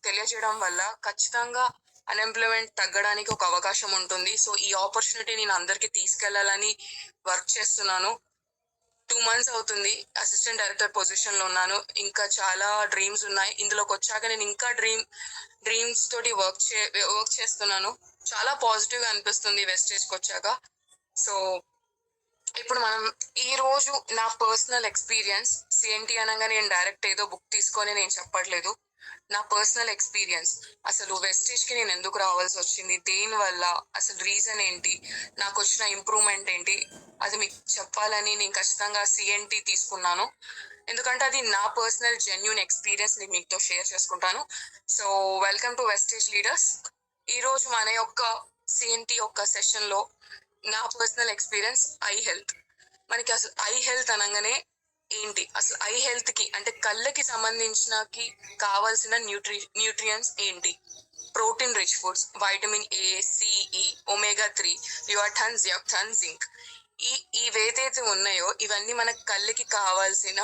తెలియజేయడం వల్ల ఖచ్చితంగా అన్ఎంప్లాయ్మెంట్ తగ్గడానికి ఒక అవకాశం ఉంటుంది. సో ఈ ఆపర్చునిటీ నేను అందరికీ తీసుకెళ్లాలని వర్క్ చేస్తున్నాను. 2 months అవుతుంది అసిస్టెంట్ డైరెక్టర్ పొజిషన్ లో ఉన్నాను. ఇంకా చాలా డ్రీమ్స్ ఉన్నాయి. ఇందులోకి వచ్చాక నేను ఇంకా డ్రీమ్స్ తోటి వర్క్ చేస్తున్నాను. చాలా పాజిటివ్ గా అనిపిస్తుంది వెస్టేజ్ కి వచ్చాక. సో ఇప్పుడు మనం ఈ రోజు నా పర్సనల్ ఎక్స్పీరియన్స్, సిఎన్టీ అనగా నేను డైరెక్ట్ ఏదో బుక్ తీసుకొని నేను చెప్పట్లేదు. నా పర్సనల్ ఎక్స్పీరియన్స్, అసలు వెస్టేజ్ కి నేను ఎందుకు రావాల్సి వచ్చింది, దేని వల్ల, అసలు రీజన్ ఏంటి, నాకు వచ్చిన ఇంప్రూవ్మెంట్ ఏంటి, అది మీకు చెప్పాలని నేను ఖచ్చితంగా సిఎన్టీ తీసుకున్నాను. ఎందుకంటే అది నా పర్సనల్ జెన్యూన్ ఎక్స్పీరియన్స్ నేను మీతో షేర్ చేసుకుంటాను. So welcome to wastage leaders. ఈ రోజు మన యొక్క సిఎన్టీ యొక్క సెషన్ లో నా పర్సనల్ ఎక్స్పీరియన్స్ ఐ హెల్త్. మనకి అసలు ఐ హెల్త్ అనగానే ఏంటి, అసలు ఐ హెల్త్ కి అంటే కళ్ళకి సంబంధించినకి కావాల్సిన న్యూట్రియన్స్ ఏంటి, protein rich foods, vitamin A, C E, omega 3, lutein, zeaxanthin, zinc, ఇవేదైతే ఉన్నాయో ఇవన్నీ మన కళ్ళకి కావాల్సిన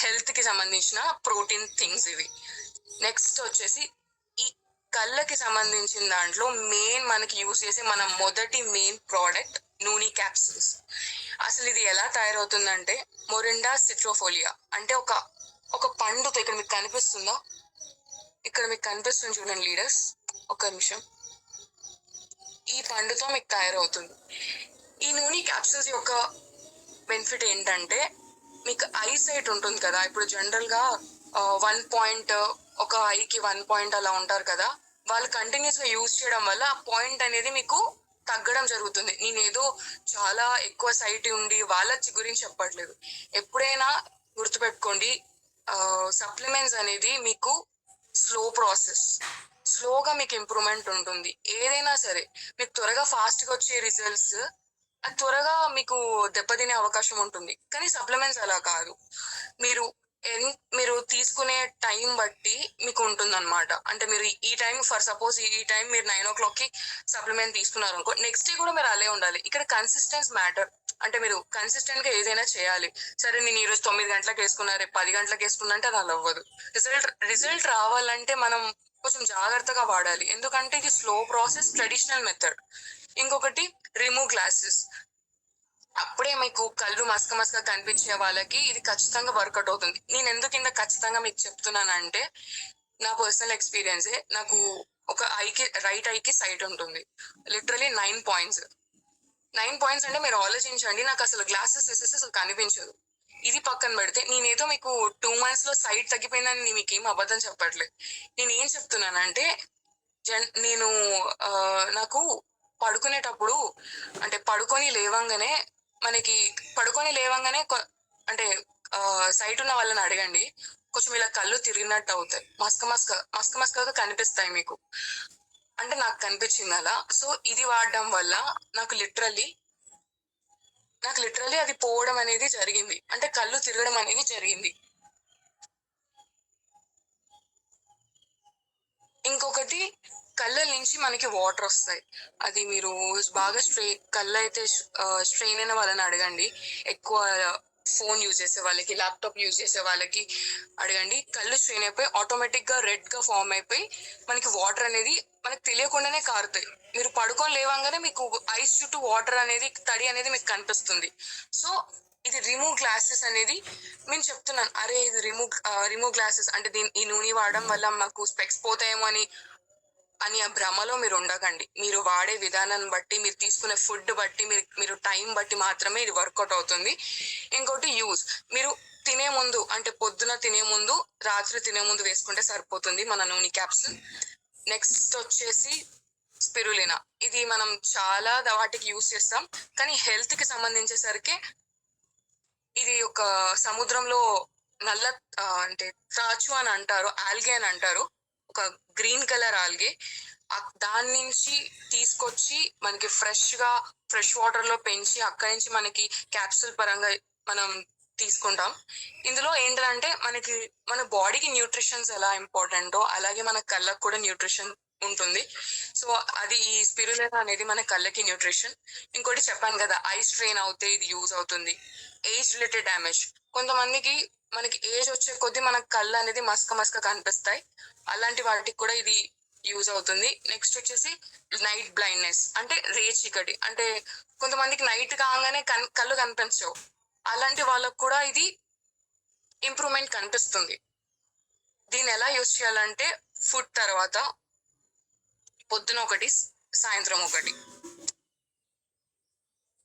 హెల్త్ కి సంబంధించిన ప్రోటీన్ థింగ్స్ ఇవి. నెక్స్ట్ వచ్చేసి ఈ కళ్ళకి సంబంధించిన దాంట్లో మెయిన్ మనకి యూజ్ చేసే మన మొదటి మెయిన్ ప్రోడక్ట్ నూనె క్యాప్సూల్స్. అసలు ఇది ఎలా తయారవుతుందంటే మొరిండా సిట్రోఫోలియా అంటే ఒక పండుతో, ఇక్కడ మీకు కనిపిస్తుందా, ఇక్కడ మీకు కనిపిస్తుంది చూడండి లీడర్స్, ఒక నిమిషం, ఈ పండుతో మీకు తయారవుతుంది. ఈ నూనె క్యాప్సూల్స్ యొక్క బెనిఫిట్ ఏంటంటే మీకు ఐ సైట్ ఉంటుంది కదా, ఇప్పుడు జనరల్ గా 1 point, ఒక ఐకి 1 point అలా ఉంటారు కదా, వాళ్ళు కంటిన్యూస్ గా యూజ్ చేయడం వల్ల ఆ పాయింట్ అనేది మీకు తగ్గడం జరుగుతుంది. నేనేదో చాలా ఎక్కువ సైట్ ఉండి వాళ్ళ గురించి చెప్పట్లేదు. ఎప్పుడైనా గుర్తుపెట్టుకోండి, సప్లిమెంట్స్ అనేది మీకు స్లో ప్రాసెస్, స్లోగా మీకు ఇంప్రూవ్మెంట్ ఉంటుంది. ఏదైనా సరే మీకు త్వరగా ఫాస్ట్ గా వచ్చే రిజల్ట్స్ అది త్వరగా మీకు దెబ్బతినే అవకాశం ఉంటుంది. కానీ సప్లిమెంట్స్ అలా కాదు, మీరు తీసుకునే టైం బట్టి మీకు ఉంటుంది అనమాట. అంటే మీరు ఈ టైం, ఫర్ సపోజ్ ఈ టైం మీరు 9 o'clock కి సప్లిమెంట్ తీసుకున్నారు అనుకో, నెక్స్ట్ డే కూడా మీరు అలే ఉండాలి. ఇక్కడ కన్సిస్టెన్స్ మ్యాటర్. అంటే మీరు కన్సిస్టెంట్ గా ఏదైనా చేయాలి. సరే నేను ఈ రోజు 9 గంటలకు వేసుకున్నా, రేపు 10 గంటలకు వేసుకున్నా అంటే అది అలా అవ్వదు. రిజల్ట్ రావాలంటే మనం కొంచెం జాగ్రత్తగా వాడాలి. ఎందుకంటే ఇది స్లో ప్రాసెస్, ట్రెడిషనల్ మెథడ్. ఇంకొకటి రిమూవ్ గ్లాసెస్. అప్పుడే మీకు కళ్ళు మసక కనిపించే వాళ్ళకి ఇది ఖచ్చితంగా వర్కౌట్ అవుతుంది. నేను ఎందుకు ఇంత ఖచ్చితంగా మీకు చెప్తున్నానంటే నా పర్సనల్ ఎక్స్పీరియన్సే. నాకు ఒక రైట్ ఐకి సైట్ ఉంటుంది, లిటరలీ 9 points. 9 points అంటే మీరు ఆలోచించండి, నాకు అసలు గ్లాసెస్ వేసేసి అసలు కనిపించదు. ఇది పక్కన పెడితే నేనేదో మీకు 2 months లో సైట్ తగ్గిపోయిందని మీకు ఏం అబద్ధం చెప్పట్లేదు. నేను ఏం చెప్తున్నానంటే నేను నాకు పడుకునేటప్పుడు, అంటే పడుకొని లేవంగానే అంటే సైట్ ఉన్న వాళ్ళని అడగండి, కొంచెం ఇలా కళ్ళు తిరిగినట్టు అవుతాయి, మస్కగా కనిపిస్తాయి మీకు. అంటే నాకు కనిపించింది అలా. సో ఇది వాడడం వల్ల నాకు లిటరలీ అది పోవడం అనేది జరిగింది, అంటే కళ్ళు తిరగడం అనేది జరిగింది. ఇంకొకటి, కళ్ళ నుంచి మనకి వాటర్ వస్తాయి. అది మీరు బాగా కళ్ళు అయితే స్ట్రెయిన్ అయిన వాళ్ళని అడగండి, ఎక్కువ ఫోన్ యూజ్ చేసే వాళ్ళకి, ల్యాప్టాప్ యూజ్ చేసే వాళ్ళకి అడగండి. కళ్ళు స్ట్రెయిన్ అయిపోయి ఆటోమేటిక్ గా రెడ్ గా ఫామ్ అయిపోయి మనకి వాటర్ అనేది మనకు తెలియకుండానే కారుతాయి. మీరు పడుకొని లేవంగానే మీకు ఐస్ చుట్టూ వాటర్ అనేది, తడి అనేది మీకు కనిపిస్తుంది. సో ఇది రిమూవ్ గ్లాసెస్ అనేది నేను చెప్తున్నాను. అరే ఇది రిమూవ్ గ్లాసెస్ అంటే ఈ నూనె వాడడం వల్ల మాకు స్పెక్స్ పోతాయేమో అని ఆ భ్రమలో మీరు ఉండకండి. మీరు వాడే విధానాన్ని బట్టి, మీరు తీసుకునే ఫుడ్ బట్టి, మీరు టైం బట్టి మాత్రమే ఇది వర్కౌట్ అవుతుంది. ఇంకోటి మీరు తినే ముందు, అంటే పొద్దున తినే ముందు, రాత్రి తినే ముందు వేసుకుంటే సరిపోతుంది మన నూనె క్యాప్సూల్. నెక్స్ట్ వచ్చేసి స్పిరులినా. ఇది మనం చాలా వాటికి యూజ్ చేస్తాం, కానీ హెల్త్ కి సంబంధించేసరికి ఇది ఒక సముద్రంలో నల్ల అంటే త్రాచు అని అంటారు, ఆల్గే అని అంటారు, ఒక గ్రీన్ కలర్ ఆల్గే. దాని నుంచి తీసుకొచ్చి మనకి ఫ్రెష్ వాటర్ లో పెంచి అక్కడి నుంచి మనకి క్యాప్సూల్ పరంగా మనం తీసుకుంటాం. ఇందులో ఏంటంటే మన బాడీకి న్యూట్రిషన్స్ ఎలా ఇంపార్టెంటో అలాగే మన కళ్ళకు కూడా న్యూట్రిషన్ ఉంటుంది. సో అది ఈ స్పిరులినా అనేది మన కళ్ళకి న్యూట్రిషన్. ఇంకోటి చెప్పాను కదా, ఐ స్ట్రెయిన్ అవుతే ఇది యూజ్ అవుతుంది. ఏజ్ రిలేటెడ్ డ్యామేజ్, కొంతమందికి మనకి ఏజ్ వచ్చే కొద్దీ మన కళ్ళు అనేది మసక కనిపిస్తాయి. అలాంటి వాటికి కూడా ఇది యూజ్ అవుతుంది. నెక్స్ట్ వచ్చేసి నైట్ బ్లైండ్‌నెస్ అంటే చీకటి. అంటే కొంతమందికి నైట్ కాంగానే కళ్ళు కనిపించవు. అలాంటి వాళ్ళకి కూడా ఇది ఇంప్రూవ్‌మెంట్ కనిపిస్తుంది. దీన్ని ఎలా యూజ్ చేయాలంటే ఫుడ్ తర్వాత పొద్దున ఒకటి, సాయంత్రం ఒకటి.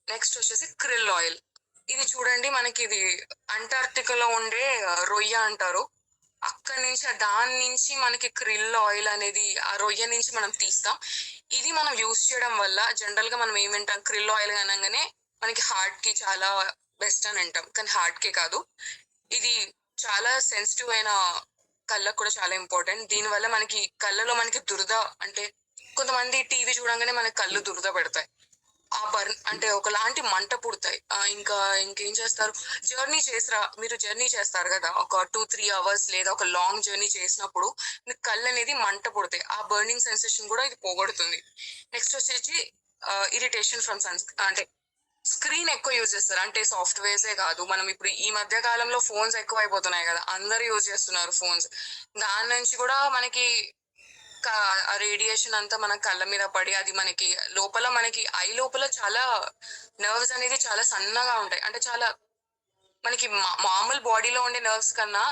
నెక్స్ట్ వచ్చేసి క్రిల్ ఆయిల్. ఇది చూడండి, మనకి ఇది అంటార్క్టికాలో ఉండే రొయ్య అంటారు. అక్కడి నుంచి దాని నుంచి మనకి క్రిల్ ఆయిల్ అనేది ఆ రొయ్య నుంచి మనం తీస్తాం. ఇది మనం యూజ్ చేయడం వల్ల జనరల్ గా మనం ఏం వింటాం, క్రిల్ ఆయిల్ అనగానే మనకి హార్ట్ కి చాలా బెస్ట్ అని అంటాం. కానీ హార్ట్ కి కాదు, ఇది చాలా సెన్సిటివ్ అయిన కళ్ళకు కూడా చాలా ఇంపార్టెంట్. దీనివల్ల మనకి కళ్ళలో మనకి దురద అంటే కొంతమంది టీవీ చూడంగానే మనకి కళ్ళు దురద పెడతాయి. ఆ బర్న్ అంటే ఒకలాంటి మంట పుడతాయి. ఇంకేం చేస్తారు, మీరు జర్నీ చేస్తారు కదా, ఒక 2-3 అవర్స్ లేదా ఒక లాంగ్ జర్నీ చేసినప్పుడు మీ కళ్ళు అనేది మంట పుడతాయి. ఆ బర్నింగ్ సెన్సేషన్ కూడా ఇది పోగొడుతుంది. నెక్స్ట్ వచ్చేసి ఇరిటేషన్ ఫ్రమ్ అంటే స్క్రీన్ ఎక్కువ యూజ్ చేస్తారు. అంటే సాఫ్ట్వేర్సే కాదు, మనం ఇప్పుడు ఈ మధ్య కాలంలో ఫోన్స్ ఎక్కువ అయిపోతున్నాయి కదా, అందరూ యూజ్ చేస్తున్నారు ఫోన్స్. దాని నుంచి కూడా మనకి ఆ రేడియేషన్ అంతా మన కళ్ళ మీద పడి అది మనకి లోపల మనకి ఐ లోపల చాలా నర్వ్స్ అనేది చాలా సన్నగా ఉంటాయి. అంటే చాలా మనకి మామూలు బాడీలో ఉండే నర్వ్స్ కన్నా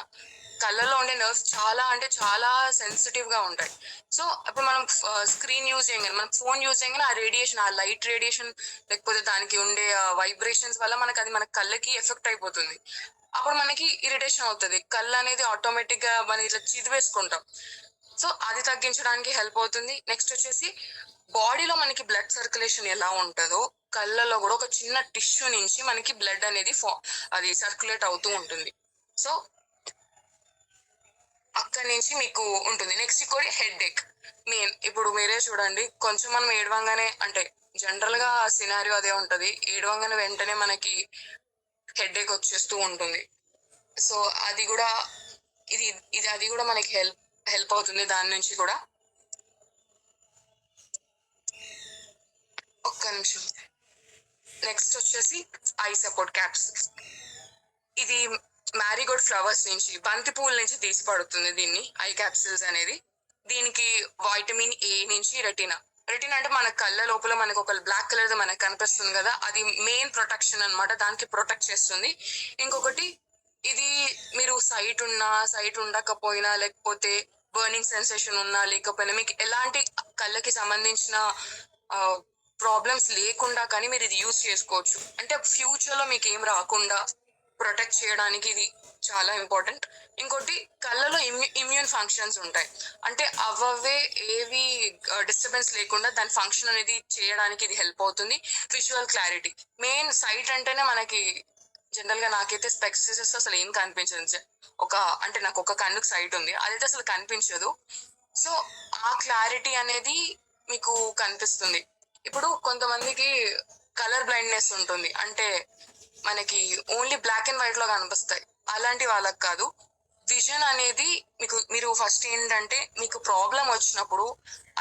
కళ్ళలో ఉండే నర్వ్స్ చాలా అంటే చాలా సెన్సిటివ్ గా ఉంటాయి. సో ఇప్పుడు మనం స్క్రీన్ యూజ్ చేయగానే, మనం ఫోన్ యూజ్ చేయగానే ఆ రేడియేషన్, ఆ లైట్ రేడియేషన్ లేకపోతే దానికి ఉండే వైబ్రేషన్స్ వల్ల మనకి అది మన కళ్ళకి ఎఫెక్ట్ అయిపోతుంది. అప్పుడు మనకి ఇరిటేషన్ అవుతుంది. కళ్ళు అనేది ఆటోమేటిక్ గా మనం ఇట్లా చిదివేసుకుంటాం. సో అది తగ్గించడానికి హెల్ప్ అవుతుంది. నెక్స్ట్ వచ్చేసి బాడీలో మనకి బ్లడ్ సర్క్యులేషన్ ఎలా ఉంటుందో కళ్ళలో కూడా ఒక చిన్న టిష్యూ నుంచి మనకి బ్లడ్ అనేది అది సర్క్యులేట్ అవుతూ ఉంటుంది. సో అక్కడి నుంచి మీకు ఉంటుంది. నెక్స్ట్ ఇంకోటి హెడ్ ఏక్. ఇప్పుడు మీరే చూడండి, కొంచెం మనం ఏడవంగానే అంటే జనరల్ గా సినారియో అదే ఉంటది, ఏడవంగానే వెంటనే మనకి హెడ్ ఏక్ వచ్చేస్తూ ఉంటుంది. సో అది కూడా ఇది ఇది అది కూడా మనకి హెల్ప్ అవుతుంది దాని నుంచి కూడా. ఒక్క నిమిషం. నెక్స్ట్ వచ్చేసి ఐ సపోర్ట్ క్యాప్స్. ఇది మ్యారీగోల్డ్ ఫ్లవర్స్ నుంచి, బంతి పువ్వుల నుంచి తీసి పడుతుంది దీన్ని ఐ క్యాప్సిల్స్ అనేది. దీనికి వైటమిన్ ఏ నుంచి రెటినా అంటే మన కళ్ళ లోపల మనకు ఒక బ్లాక్ కలర్ మనకు కనిపిస్తుంది కదా, అది మెయిన్ ప్రొటెక్షన్ అన్నమాట, దానికి ప్రొటెక్ట్ చేస్తుంది. ఇంకొకటి, ఇది మీరు సైట్ ఉండకపోయినా లేకపోతే బర్నింగ్ సెన్సేషన్ ఉన్నా లేకపోయినా మీకు ఎలాంటి కళ్ళకి సంబంధించిన ప్రాబ్లమ్స్ లేకుండా కానీ మీరు ఇది యూజ్ చేసుకోవచ్చు. అంటే ఫ్యూచర్ లో మీకు ఏం రాకుండా ప్రొటెక్ట్ చేయడానికి ఇది చాలా ఇంపార్టెంట్. ఇంకోటి, కళ్ళలో ఇమ్యూన్ ఫంక్షన్స్ ఉంటాయి. అంటే అవే ఏవి డిస్టర్బెన్స్ లేకుండా దాని ఫంక్షన్ అనేది చేయడానికి ఇది హెల్ప్ అవుతుంది. విజువల్ క్లారిటీ, మెయిన్ సైట్ అంటేనే మనకి జనరల్ గా నాకైతే స్పెక్స్ చేస్తే అసలు ఏం కనిపించదు. అంటే నాకు ఒక కన్నుకు సైట్ ఉంది, అదైతే అసలు కనిపించదు. సో ఆ క్లారిటీ అనేది మీకు కనిపిస్తుంది. ఇప్పుడు కొంతమందికి కలర్ బ్లైండ్నెస్ ఉంటుంది, అంటే మనకి ఓన్లీ బ్లాక్ అండ్ వైట్ లో కనిపిస్తాయి. అలాంటి వాళ్ళకి కాదు, విజన్ అనేది మీరు ఫస్ట్ ఏంటంటే మీకు ప్రాబ్లం వచ్చినప్పుడు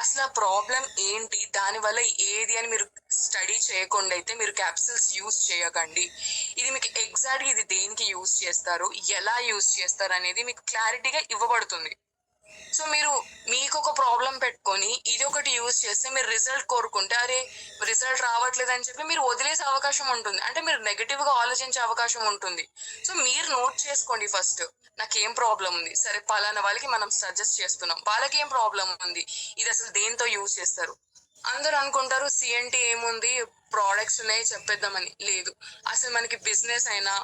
అసలు ఆ ప్రాబ్లం ఏంటి, దాని వల్ల ఏది అని మీరు స్టడీ చేయకుండా అయితే మీరు క్యాప్సిల్స్ యూజ్ చేయకండి. ఇది మీకు ఎగ్జాక్ట్ ఇది దేనికి యూజ్ చేస్తారు, ఎలా యూజ్ చేస్తారు అనేది మీకు క్లారిటీగా ఇవ్వబడుతుంది. సో మీరు మీకు ఒక ప్రాబ్లం పెట్టుకొని ఇది ఒకటి యూజ్ చేస్తే మీరు రిజల్ట్ కోరుకుంటే అరే రిజల్ట్ రావట్లేదు అని చెప్పి మీరు వదిలేసే అవకాశం ఉంటుంది. అంటే మీరు నెగటివ్ గా ఆలోచించే అవకాశం ఉంటుంది. సో మీరు నోట్ చేసుకోండి ఫస్ట్, నాకేం ప్రాబ్లం ఉంది, సరే పలానా వాళ్ళకి మనం సజెస్ట్ చేస్తున్నాం, వాళ్ళకి ఏం ప్రాబ్లం ఉంది, ఇది అసలు దేంతో యూజ్ చేస్తారు. అందరూ అనుకుంటారు సిఎన్టీ ఏముంది, ప్రోడక్ట్స్ ఉన్నాయి చెప్పేద్దామని. లేదు, అసలు మనకి బిజినెస్ అయినా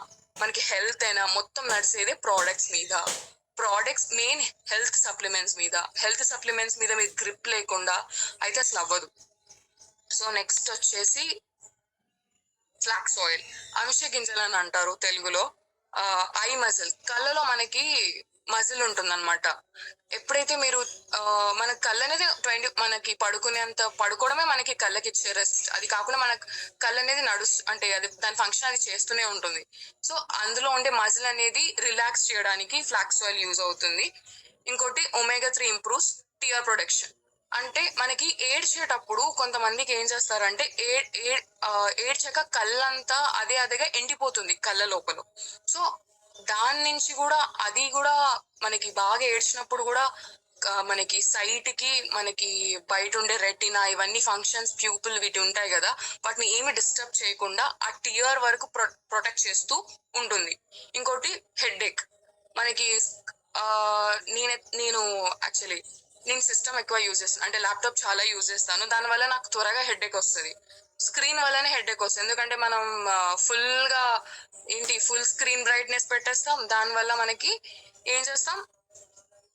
మనకి హెల్త్ అయినా మొత్తం నడిచేదే ప్రోడక్ట్స్ మీద. ప్రోడక్ట్స్ మెయిన్ హెల్త్ సప్లిమెంట్స్ మీద మీకు గ్రిప్ లేకుండా అయితే అసలు అవ్వదు. సో నెక్స్ట్ వచ్చేసి ఫ్లాక్స్ ఆయిల్, అవిసె గింజలు అని అంటారు తెలుగులో. ఐ మజిల్, కళ్ళలో మనకి మజిల్ ఉంటుందన్నమాట. ఎప్పుడైతే మీరు మన కళ్ళు అనేది మనకి పడుకోవడమే మనకి కళ్ళకి ఇచ్చే రెస్ట్. అది కాకుండా మన కళ్ళు అనేది అంటే అది దాని ఫంక్షన్ అది చేస్తూనే ఉంటుంది. సో అందులో ఉండే మజిల్ అనేది రిలాక్స్ చేయడానికి ఫ్లాక్స్ ఆయిల్ యూజ్ అవుతుంది. ఇంకోటి ఒమేగా 3 ఇంప్రూవ్స్ టియర్ ప్రొడక్షన్. అంటే మనకి ఏడ్చేటప్పుడు కొంతమందికి ఏం చేస్తారంటే ఏడ్చాక కళ్ళంతా అదేగా ఎండిపోతుంది కళ్ళ లోపల. సో దాని నుంచి కూడా అది కూడా మనకి బాగా ఏడ్చినప్పుడు కూడా మనకి సైట్ కి మనకి బయట ఉండే రెటినా ఇవన్నీ ఫంక్షన్స్ ప్యూపుల్ వీటి ఉంటాయి కదా, వాటిని ఏమి డిస్టర్బ్ చేయకుండా ఆ టియర్ వరకు ప్రొటెక్ట్ చేస్తూ ఉంటుంది. ఇంకోటి హెడ్ ఏక్ మనకి ఆ, నేను యాక్చువల్లీ నేను సిస్టమ్ ఎక్కువ యూజ్ చేస్తాను, అంటే ల్యాప్టాప్ చాలా యూజ్ చేస్తాను. దానివల్ల నాకు త్వరగా హెడ్ ఏక్ వస్తుంది. స్క్రీన్ వల్లనే హెడ్ ఏక్ వస్తుంది, ఎందుకంటే మనం ఫుల్ గా ఫుల్ స్క్రీన్ బ్రైట్నెస్ పెట్టేస్తాం. దానివల్ల మనకి ఏం చేస్తాం,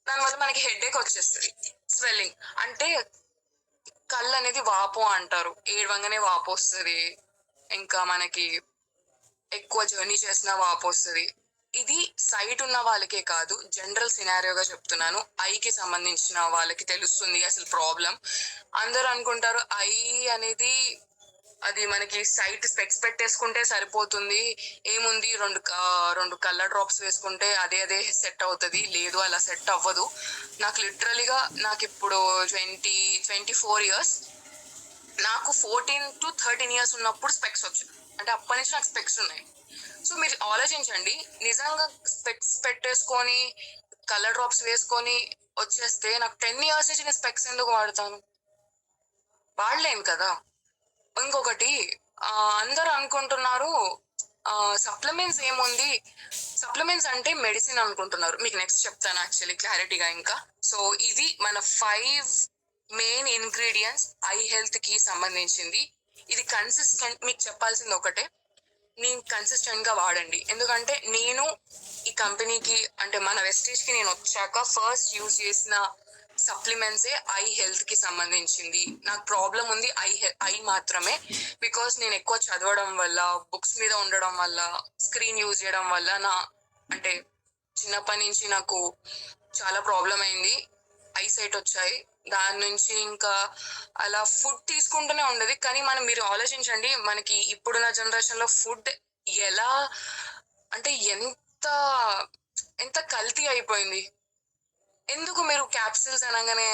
దానివల్ల మనకి హెడ్ ఏక్ వచ్చేస్తుంది. స్వెల్లింగ్ అంటే కళ్ళు అనేది వాపు అంటారు, ఏడవంగానే వాపు వస్తుంది. ఇంకా మనకి ఎక్కువ జర్నీ చేసిన వాపు వస్తుంది. ఇది సైట్ ఉన్న వాళ్ళకే కాదు, జనరల్ సినారియోగా చెప్తున్నాను. ఐకి సంబంధించిన వాళ్ళకి తెలుస్తుంది అసలు ప్రాబ్లం. అందరూ అనుకుంటారు ఐ అనేది అది మనకి సైట్ స్పెక్స్ పెట్టేసుకుంటే సరిపోతుంది, ఏముంది రెండు కలర్ డ్రాప్స్ వేసుకుంటే అదే సెట్ అవుతుంది. లేదు, అలా సెట్ అవ్వదు. నాకు లిటరలీగా నాకు ఇప్పుడు 24 ఇయర్స్, నాకు 14 to 13 ఇయర్స్ ఉన్నప్పుడు స్పెక్స్ వచ్చాయి. అంటే అప్పటి నుంచి నాకు స్పెక్స్ ఉన్నాయి. సో మీరు ఆలోచించండి, నిజంగా స్పెక్స్ పెట్టేసుకొని కలర్ డ్రాప్స్ వేసుకొని వచ్చేస్తే నాకు 10 ఇయర్స్ నుంచి నేను స్పెక్స్ ఎందుకు వాడతాను? వాడలేను కదా. ఇంకొకటి అందరూ అనుకుంటున్నారు సప్లిమెంట్స్ ఏముంది, సప్లిమెంట్స్ అంటే మెడిసిన్ అనుకుంటున్నారు. మీకు నెక్స్ట్ చెప్తాను యాక్చువల్లీ క్లారిటీగా. ఇంకా సో ఇది మన 5 మెయిన్ ఇంగ్రీడియంట్స్ ఐ హెల్త్ కి సంబంధించింది. ఇది కన్సిస్టెంట్, మీకు చెప్పాల్సింది ఒకటే, నేను కన్సిస్టెంట్ గా వాడండి. ఎందుకంటే నేను ఈ కంపెనీకి అంటే మన వెస్టీజ్ కి నేను వచ్చాక ఫస్ట్ యూజ్ చేసిన సప్లిమెంట్సే ఐ హెల్త్ కి సంబంధించింది. నాకు ప్రాబ్లం ఉంది ఐ మాత్రమే, బికాస్ నేను ఎక్కువ చదవడం వల్ల, బుక్స్ మీద ఉండడం వల్ల, స్క్రీన్ యూజ్ చేయడం వల్ల అంటే చిన్నప్పటి నుంచి నాకు చాలా ప్రాబ్లం అయింది, ఐ సైట్ వచ్చాయి. దాని నుంచి ఇంకా అలా ఫుడ్ తీసుకుంటూనే ఉండదు. కానీ మీరు ఆలోచించండి, మనకి ఇప్పుడున్న జనరేషన్ లో ఫుడ్ ఎలా అంటే ఎంత ఎంత కల్తీ అయిపోయింది. ఎందుకు మీరు క్యాప్సిల్స్ అనగానే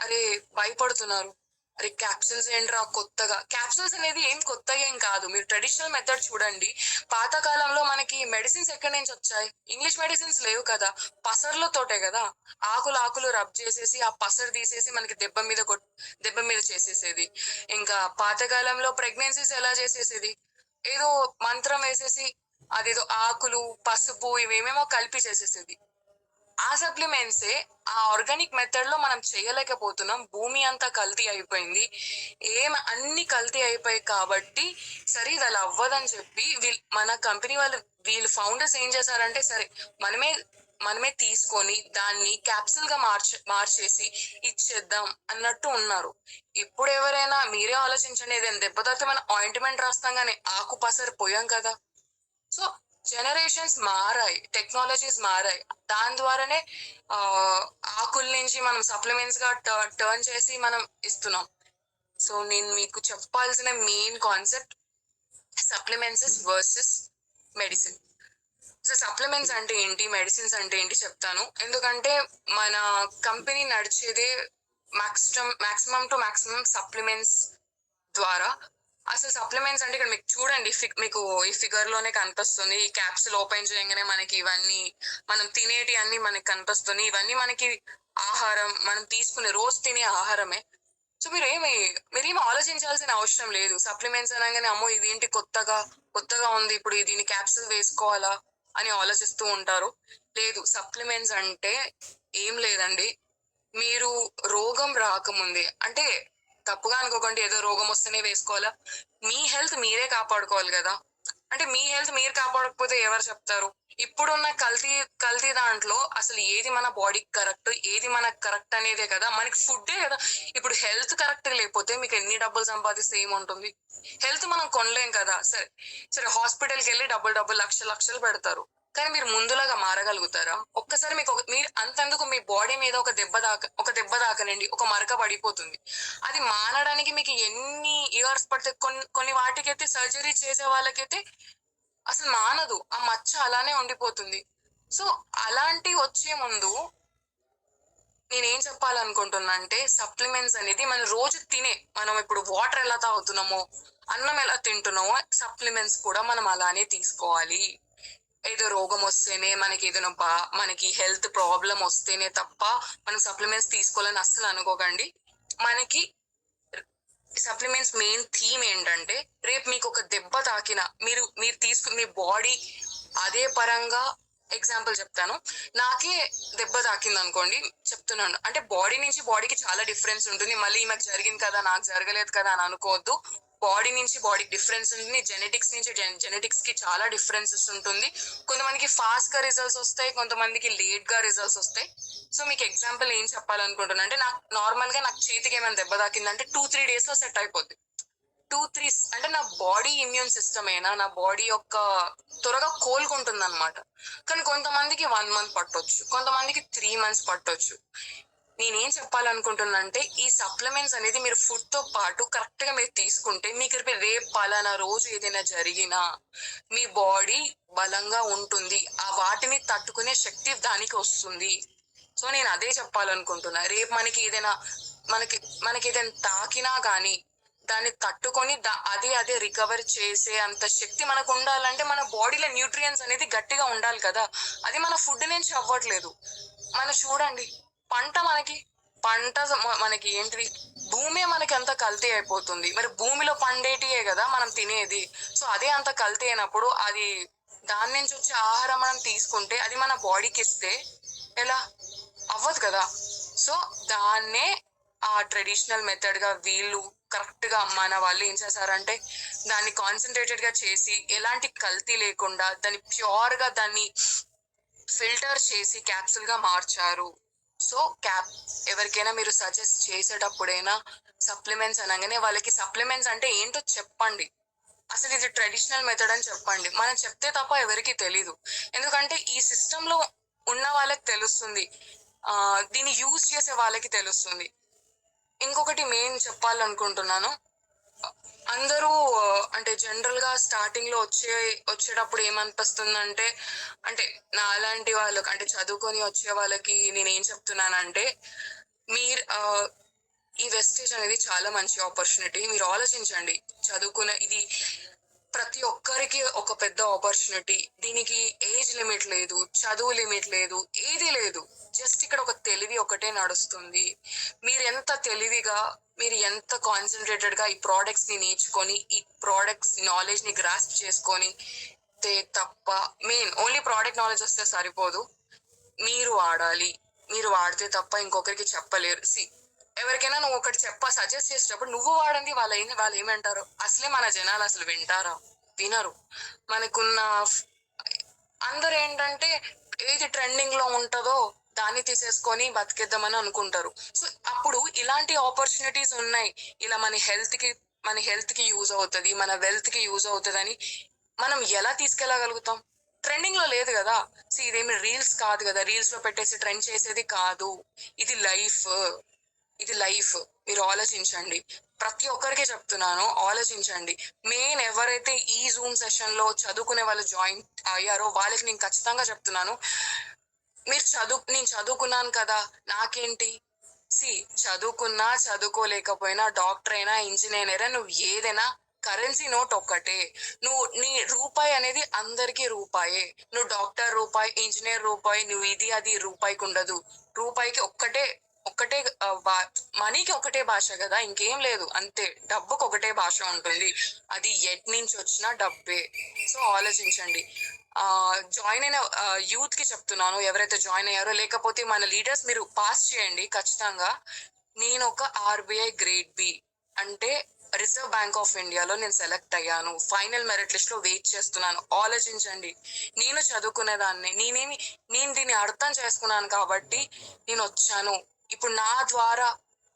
అరే భయపడుతున్నారు? అరే క్యాప్సిల్స్ ఏంట్రా కొత్తగా? క్యాప్సిల్స్ అనేది ఏం కొత్తగా ఏం కాదు. మీరు ట్రెడిషనల్ మెథడ్ చూడండి. పాతకాలంలో మనకి మెడిసిన్స్ ఎక్కడి నుంచి వచ్చాయి? ఇంగ్లీష్ మెడిసిన్స్ లేవు కదా, పసర్లతోటే కదా. ఆకులు రబ్ చేసేసి ఆ పసరు తీసేసి మనకి దెబ్బ మీద చేసేసేది. ఇంకా పాతకాలంలో ప్రెగ్నెన్సీస్ ఎలా చేసేసేది? ఏదో మంత్రం వేసేసి అదేదో ఆకులు, పసుపు ఇవేమేమో కలిపి చేసేసేది. ఆ సప్లిమెంట్సే ఆ ఆర్గానిక్ మెథడ్ లో మనం చేయలేకపోతున్నాం. భూమి అంతా కల్తీ అయిపోయింది, అన్ని కల్తీ అయిపోయాయి. కాబట్టి సరే ఇది అలా అవ్వదని చెప్పి మన కంపెనీ వీళ్ళు ఫౌండర్స్ ఏం చేశారంటే, సరే మనమే తీసుకొని దాన్ని క్యాప్సూల్ గా మార్చేసి ఇచ్చేద్దాం అన్నట్టు ఉన్నారు. ఇప్పుడు ఎవరైనా మీరే ఆలోచించండి, ఏదైనా దెబ్బ తాకితే మనం ఆయింట్మెంట్ రాస్తాం కానీ ఆకు పసరు పోయాం కదా. సో జనరేషన్స్ మారాయి, టెక్నాలజీస్ మారాయి. దాని ద్వారానే ఆకుల నుంచి మనం సప్లిమెంట్స్ గా టర్న్ చేసి మనం ఇస్తున్నాం. సో నేను మీకు చెప్పాల్సిన main concept supplements versus medicine. So supplements అంటే ఏంటి, మెడిసిన్స్ అంటే ఏంటి చెప్తాను. ఎందుకంటే మన కంపెనీ నడిచేదే మాక్సిమం టు మాక్సిమం సప్లిమెంట్స్ ద్వారా. అసలు సప్లిమెంట్స్ అంటే ఇక్కడ మీకు చూడండి, మీకు ఈ ఫిగర్ లోనే కనిపిస్తుంది. ఈ క్యాప్సుల్ ఓపెన్ చేయగానే మనకి ఇవన్నీ మనం తినేటి అన్ని మనకి కనిపిస్తుంది. ఇవన్నీ మనకి ఆహారం, మనం తీసుకునే రోజు తినే ఆహారమే. సో మీరేమి ఆలోచించాల్సిన అవసరం లేదు. సప్లిమెంట్స్ అనగానే అమ్మో ఇదేంటి కొత్తగా ఉంది, ఇప్పుడు దీన్ని క్యాప్సుల్ వేసుకోవాలా అని ఆలోచిస్తూ ఉంటారు. లేదు, సప్లిమెంట్స్ అంటే ఏం లేదండి. మీరు రోగం రాకముందే, అంటే తప్పుగా అనుకోకండి, ఏదో రోగం వస్తేనే వేసుకోవాలా. మీ హెల్త్ మీరే కాపాడుకోవాలి కదా. అంటే మీ హెల్త్ మీరు కాపాడకపోతే ఎవరు చెప్తారు? ఇప్పుడున్న కల్తీ దాంట్లో అసలు ఏది మన బాడీకి కరెక్ట్, ఏది మనకు కరెక్ట్ అనేదే కదా. మనకి ఫుడ్డే కదా. ఇప్పుడు హెల్త్ కరెక్ట్ లేకపోతే మీకు ఎన్ని డబ్బులు సంపాదిస్తే ఏముంటుంది? హెల్త్ మనం కొనలేం కదా. సరే హాస్పిటల్కి వెళ్ళి డబ్బులు లక్షలు పెడతారు, కానీ మీరు ముందులాగా మారగలుగుతారా? ఒక్కసారి మీరు అంతెందుకు మీ బాడీ మీద ఒక దెబ్బ దాకనండి, ఒక మరక పడిపోతుంది. అది మానడానికి మీకు ఎన్ని ఇయర్స్ పడుతుంది? కొన్ని వాటికైతే సర్జరీ చేసే వాళ్ళకైతే అసలు మానదు, ఆ మచ్చ అలానే ఉండిపోతుంది. సో అలాంటి వచ్చే ముందు నేనేం చెప్పాలనుకుంటున్నా అంటే, సప్లిమెంట్స్ అనేది మనం రోజు మనం ఇప్పుడు వాటర్ ఎలా తాగుతున్నామో, అన్నం ఎలా తింటున్నామో, సప్లిమెంట్స్ కూడా మనం అలానే తీసుకోవాలి. ఏదో రోగం వస్తేనే మనకి ఏదైనా మనకి హెల్త్ ప్రాబ్లం వస్తేనే తప్ప మనం సప్లిమెంట్స్ తీసుకోవాలని అస్సలు అనుకోకండి. మనకి సప్లిమెంట్స్ మెయిన్ థీమ్ ఏంటంటే, రేపు మీకు ఒక దెబ్బ తాకిన మీరు తీసుకుని మీ బాడీ అదే పరంగా ఎగ్జాంపుల్ చెప్తాను. నాకే దెబ్బ తాకింది అనుకోండి, చెప్తున్నాను అంటే బాడీ నుంచి బాడీకి చాలా డిఫరెన్స్ ఉంటుంది. మళ్ళీ ఈమెకు జరిగింది కదా నాకు జరగలేదు కదా అని అనుకోవద్దు. బాడీ నుంచి బాడీకి డిఫరెన్స్ ఉంటుంది. జెనెటిక్స్ నుంచి జెనెటిక్స్ కి చాలా డిఫరెన్సెస్ ఉంటుంది. కొంతమందికి ఫాస్ట్ గా రిజల్ట్స్ వస్తాయి, కొంతమందికి లేట్ గా రిజల్ట్స్ వస్తాయి. సో మీకు ఎగ్జాంపుల్ ఏం చెప్పాలనుకుంటున్నా అంటే, నాకు నార్మల్ గా నాకు చేతికి ఏమైనా దెబ్బ తాకిందంటే 2-3 days లో సెట్ అయిపోద్ది. 2-3 అంటే నా బాడీ ఇమ్యూన్ సిస్టమ్ అయినా నా బాడీ యొక్క త్వరగా కోలుకుంటుంది అనమాట. కానీ కొంతమందికి 1 month పట్టొచ్చు, కొంతమందికి 3 months పట్టొచ్చు. నేనేం చెప్పాలనుకుంటున్నా అంటే, ఈ సప్లిమెంట్స్ అనేది మీరు ఫుడ్ తో పాటు కరెక్ట్ గా మీరు తీసుకుంటే, మీకు రేపు పలానా రోజు ఏదైనా జరిగినా మీ బాడీ బలంగా ఉంటుంది. ఆ వాటిని తట్టుకునే శక్తి దానికి వస్తుంది. సో నేను అదే చెప్పాలనుకుంటున్నా. రేపు మనకి ఏదైనా తాకినా గానీ దాన్ని తట్టుకొని అదే రికవర్ చేసే అంత శక్తి మనకు ఉండాలంటే మన బాడీలో న్యూట్రియన్స్ అనేది గట్టిగా ఉండాలి కదా. అది మన ఫుడ్ నుంచి అవ్వట్లేదు. మనం చూడండి, పంట మనకి ఏంటిది, భూమి మనకి అంత కల్తీ అయిపోతుంది. మరి భూమిలో పండేటియే కదా మనం తినేది. సో అదే అంత కల్తీ అయినప్పుడు అది దాని నుంచి వచ్చే ఆహారం మనం తీసుకుంటే అది మన బాడీకి ఇస్తే ఎలా అవ్వదు కదా. సో దాన్నే ఆ ట్రెడిషనల్ మెథడ్ గా వీళ్ళు కరెక్ట్ గా మన వాళ్ళు ఏం చేశారంటే, దాన్ని కాన్సన్ట్రేటెడ్ గా చేసి ఎలాంటి కల్తీ లేకుండా దాన్ని ప్యూర్ గా దాన్ని ఫిల్టర్ చేసి క్యాప్సూల్ గా మార్చారు. సో ఎవరికైనా మీరు సజెస్ట్ చేసేటప్పుడైనా సప్లిమెంట్స్ అనగానే వాళ్ళకి సప్లిమెంట్స్ అంటే ఏంటో చెప్పండి. అసలు ఇది ట్రెడిషనల్ మెథడ్ అని చెప్పండి. మనం చెప్తే తప్ప ఎవరికి తెలీదు. ఎందుకంటే ఈ సిస్టమ్ లో ఉన్న వాళ్ళకి తెలుస్తుంది, దీన్ని యూజ్ చేసే వాళ్ళకి తెలుస్తుంది. ఇంకొకటి మెయిన్ చెప్పాలనుకుంటున్నాను, అందరూ అంటే జనరల్ గా స్టార్టింగ్ లో వచ్చేటప్పుడు ఏమనిపిస్తుందంటే, అంటే నాలాంటి వాళ్ళకి అంటే చదువుకొని వచ్చే వాళ్ళకి నేనేం చెప్తున్నానంటే, మీరు ఈ వెస్టేజ్ అనేది చాలా మంచి ఆపర్చునిటీ. మీరు ఆలోచించండి, ఇది ప్రతి ఒక్కరికి ఒక పెద్ద ఆపర్చునిటీ. దీనికి ఏజ్ లిమిట్ లేదు, చదువు లిమిట్ లేదు, ఏది లేదు. జస్ట్ ఇక్కడ ఒక తెలివి ఒకటే నడుస్తుంది. మీరు ఎంత కాన్సన్ట్రేటెడ్ గా ఈ ప్రోడక్ట్స్ ని నేర్చుకొని, ఈ ప్రోడక్ట్స్ నాలెడ్జ్ ని గ్రాస్ప్ చేసుకొని తప్ప, మెయిన్ ఓన్లీ ప్రోడక్ట్ నాలెడ్జ్ వస్తే సరిపోదు, మీరు వాడాలి. మీరు వాడితే తప్ప ఇంకొకరికి చెప్పలేరు. ఎవరికైనా నువ్వు ఒకటి సజెస్ట్ చేసేటప్పుడు నువ్వు వాడండి, వాళ్ళు ఏమంటారు? అసలే మన జనాలు అసలు వింటారా? వినరు. మనకున్న అందరు ఏంటంటే ఏది ట్రెండింగ్ లో ఉంటుందో దాన్ని తీసేసుకొని బతికేద్దామని అనుకుంటారు. సో అప్పుడు ఇలాంటి ఆపర్చునిటీస్ ఉన్నాయి. ఇలా మన హెల్త్ కి యూజ్ అవుతుంది, మన వెల్త్ కి యూజ్ అవుతుంది అని మనం ఎలా తీసుకెళ్ళగలుగుతాం? ట్రెండింగ్ లో లేదు కదా. ఇదేమి రీల్స్ కాదు కదా, రీల్స్ లో పెట్టేసి ట్రెండ్ చేసేది కాదు. ఇది లైఫ్. మీరు ఆలోచించండి. ప్రతి ఒక్కరికి చెప్తున్నాను, ఆలోచించండి. మెయిన్ ఎవరైతే ఈ జూమ్ సెషన్ లో చదువుకునే వాళ్ళు జాయిన్ అయ్యారో వాళ్ళకి నేను ఖచ్చితంగా చెప్తున్నాను, నేను చదువుకున్నాను కదా నాకేంటి, చదువుకున్నా చదువుకోలేకపోయినా, డాక్టర్ అయినా ఇంజనీర్ అయినా, నువ్వు ఏదైనా కరెన్సీ నోట్ ఒక్కటే. నీ రూపాయి అనేది అందరికీ రూపాయే. నువ్వు డాక్టర్ రూపాయి, ఇంజనీర్ రూపాయి, నువ్వు ఇది అది రూపాయికి ఉండదు. రూపాయికి ఒక్కటే మనీకి ఒకటే భాష కదా, ఇంకేం లేదు. అంతే, డబ్బుకి ఒకటే భాష ఉంటుంది, అది ఎట్ నుంచి వచ్చినా డబ్బే. సో ఆలోచించండి. జాయిన్ అయిన యూత్ కి చెప్తున్నాను, ఎవరైతే జాయిన్ అయ్యారో, లేకపోతే మన లీడర్స్, మీరు పాస్ చేయండి ఖచ్చితంగా. నేను ఒక RBI గ్రేడ్ B అంటే రిజర్వ్ బ్యాంక్ ఆఫ్ ఇండియాలో నేను సెలెక్ట్ అయ్యాను. ఫైనల్ మెరిట్ లిస్ట్ లో వెయిట్ చేస్తున్నాను. ఆలోచించండి. నేను చదువుకునేదాన్ని, నేను దీన్ని అర్థం చేసుకున్నాను కాబట్టి నేను వచ్చాను. ఇప్పుడు నా ద్వారా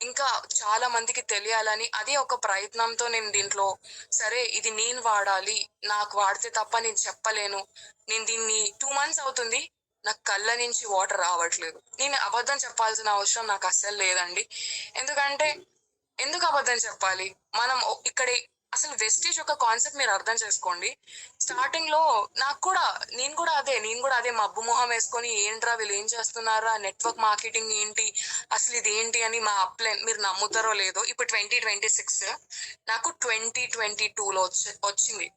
ఇంకా చాలా మందికి తెలియాలని అదే ఒక ప్రయత్నంతో నేను దీంట్లో, సరే ఇది నేను వాడాలి, నాకు వాడితే తప్ప నేను చెప్పలేను. నేను దీన్ని 2 months అవుతుంది, నాకు కళ్ళ నుంచి వాటర్ రావట్లేదు. నేను అబద్ధం చెప్పాల్సిన అవసరం నాకు అస్సలు లేదండి. ఎందుకు అబద్ధం చెప్పాలి? మనం ఇక్కడ అసలు వెస్టేజ్ ఒక కాన్సెప్ట్ మీరు అర్థం చేసుకోండి. స్టార్టింగ్ లో నేను కూడా అదే మబ్బు మొహం వేసుకొని, ఏంట్రా వీళ్ళు ఏం చేస్తున్నారా, నెట్వర్క్ మార్కెటింగ్ ఏంటి, అసలు ఇది ఏంటి అని మా అప్లైన్, మీరు నమ్ముతారో లేదో, ఇప్పుడు 2026, నాకు 2022లో వచ్చింది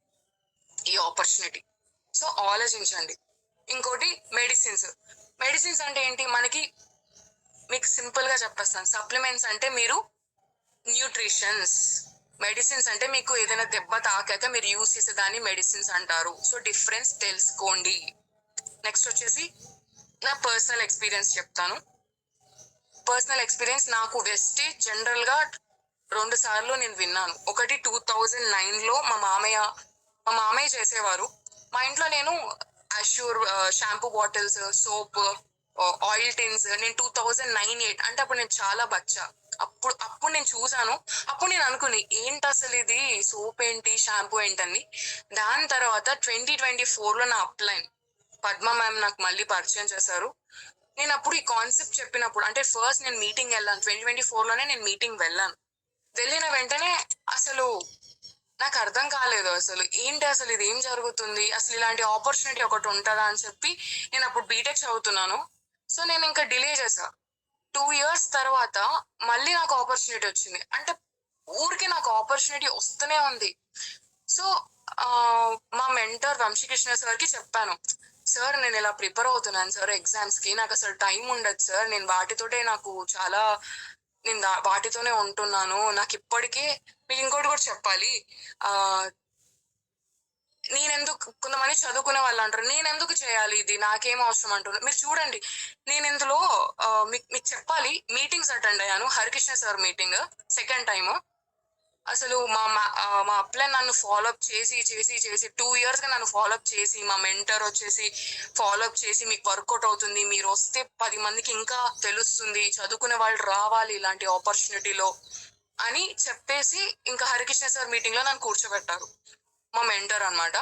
ఈ ఆపర్చునిటీ. సో ఆలోచించండి. ఇంకోటి మెడిసిన్స్ అంటే ఏంటి మనకి, మీకు సింపుల్ గా చెప్పేస్తాను. సప్లిమెంట్స్ అంటే మీరు న్యూట్రిషన్స్, మెడిసిన్స్ అంటే మీకు ఏదైనా దెబ్బ తాకాక మీరు యూస్ చేసేదాన్ని మెడిసిన్స్ అంటారు. సో డిఫరెన్స్ తెలుసుకోండి. నెక్స్ట్ వచ్చేసి నా పర్సనల్ ఎక్స్పీరియన్స్ చెప్తాను. పర్సనల్ ఎక్స్పీరియన్స్, నాకు వెస్టేజ్ జనరల్ గా 2 సార్లు నేను విన్నాను. ఒకటి 2009లో మా మామయ్య చేసేవారు. మా ఇంట్లో నేను assure shampoo bottles, soap, oil tins నేను 2009-8 అంటే అప్పుడు నేను చాలా బచ్చా. అప్పుడు నేను చూసాను. అప్పుడు నేను అనుకుని ఏంటి అసలు ఇది సోప్ ఏంటి షాంపూ ఏంటని. దాని తర్వాత 2024లో నా అప్లైన్ పద్మ మ్యామ్ నాకు మళ్ళీ పరిచయం చేశారు. నేను అప్పుడు ఈ కాన్సెప్ట్ చెప్పినప్పుడు, అంటే ఫస్ట్ నేను మీటింగ్ వెళ్ళాను 2024లోనే. నేను మీటింగ్ వెళ్ళిన వెంటనే అసలు నాకు అర్థం కాలేదు. అసలు ఏంటి, అసలు ఇది ఏం జరుగుతుంది, అసలు ఇలాంటి ఆపర్చునిటీ ఒకటి ఉంటుందా అని చెప్పి నేను అప్పుడు బీటెక్ చదువుతున్నాను. సో నేను ఇంకా డిలే చేశా. 2 years తర్వాత మళ్ళీ నాకు ఆపర్చునిటీ వచ్చింది. అంటే ఊరికి నాకు ఆపర్చునిటీ వస్తూనే ఉంది. సో మా మెంటర్ వంశీకృష్ణ సార్కి చెప్పాను, సార్ నేను ఇలా ప్రిపేర్ అవుతున్నాను సార్ ఎగ్జామ్స్ కి, నాకు అసలు టైం ఉండదు సార్, నేను వాటితోటే నాకు చాలా నేను వాటితోనే ఉంటున్నాను. నాకు ఇప్పటికే, మీకు ఇంకోటి కూడా చెప్పాలి, ఆ నేనెందుకు, కొంతమంది చదువుకునే వాళ్ళు అంటారు నేనెందుకు చేయాలి ఇది, నాకేం అవసరం అంటున్నారు. మీరు చూడండి, నేను ఇందులో మీకు చెప్పాలి, మీటింగ్స్ అటెండ్ అయ్యాను. Harikrishna sir meeting second time. అసలు మా అప్లైన్ నన్ను ఫాలోఅప్ చేసి 2 years గా నన్ను ఫాలోఅప్ చేసి, మా మెంటర్ వచ్చేసి ఫాలోఅప్ చేసి, మీకు వర్కౌట్ అవుతుంది, మీరు వస్తే 10 మందికి ఇంకా తెలుస్తుంది, చదువుకునే వాళ్ళు రావాలి ఇలాంటి ఆపర్చునిటీలో అని చెప్పేసి, ఇంకా హరికృష్ణ సార్ మీటింగ్ లో నన్ను కూర్చోబెట్టారు. మా మెంటర్ అనమాట.